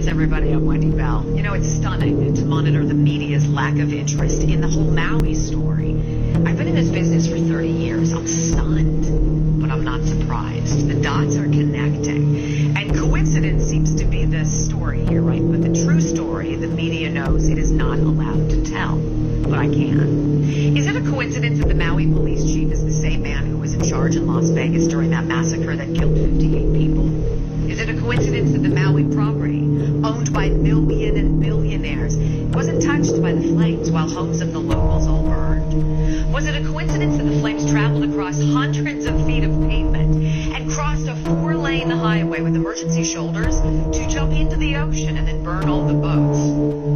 wildfires, everybody. I'm Wendy Bell. You know, it's stunning to monitor the media's lack of interest in the whole Maui story. I've been in this business for 30 years. I'm stunned, but I'm not surprised. The dots are connecting. And coincidence seems to be the story here, right? But the true story, the media knows it is not allowed to tell. But I can. Is it a coincidence that the Maui police chief is the same man who was in charge in Las Vegas during that massacre that killed 58 people? Is it a coincidence that the Maui property, owned by million and billionaires, wasn't touched by the flames while homes of the locals all burned? Was it a coincidence that the flames traveled across hundreds of feet of pavement and crossed a 4-lane highway with emergency shoulders to jump into the ocean and then burn all the boats?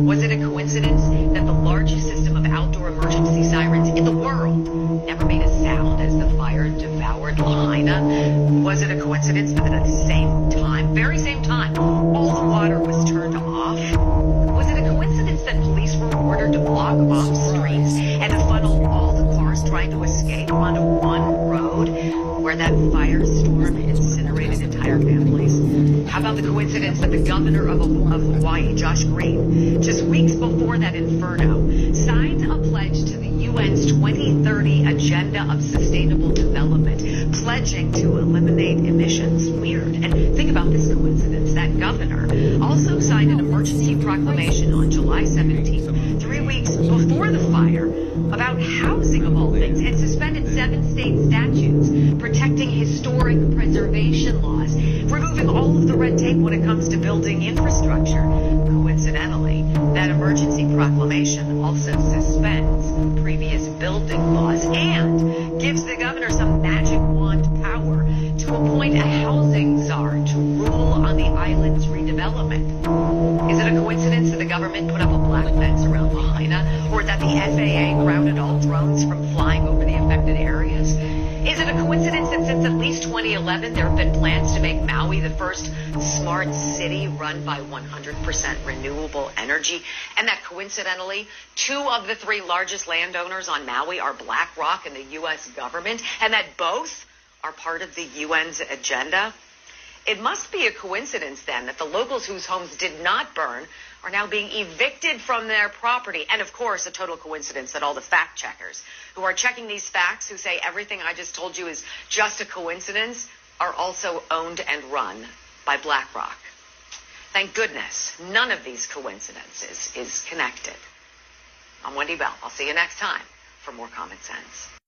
Was it a coincidence that the largest system of outdoor emergency sirens in the world never made a sound as the fire devoured Lahaina? Was it a coincidence that at the same time, very same time, all the water was turned off? Was it a coincidence that police were ordered to block off streets and to funnel all the cars trying to escape onto one road where that firestorm incinerated entire families? How about the coincidence that the governor of Hawaii, Josh Green, just weeks before that inferno, signed a pledge to the UN's 2030 Agenda of Sustainable Development, pledging to eliminate emissions? Weird. And think about this coincidence. That governor also signed an emergency proclamation on July 17th, 3 weeks before the fire, about housing of all things, and suspended 7 state statutes protecting historic preservation laws, removing all of the red tape when it comes to building infrastructure. Coincidentally, that emergency proclamation also suspends previous building laws and gives the governor some magic wand power to appoint a housing czar to rule on the island's redevelopment. Is it a coincidence that the government put up a black fence around Lahaina, or that the FAA grounded all drones from flying over the affected areas? Is it a coincidence that since at least 2011 there have been plans to make Maui the first smart city run by 100% renewable energy, and that coincidentally 2 of the 3 largest landowners on Maui are BlackRock and the U.S. government, and that both are part of the UN's agenda? It must be a coincidence then that the locals whose homes did not burn are now being evicted from their property. And of course, a total coincidence that all the fact checkers who are checking these facts, who say everything I just told you is just a coincidence, are also owned and run by BlackRock. Thank goodness none of these coincidences is connected. I'm Wendy Bell. I'll see you next time for more Common Sense.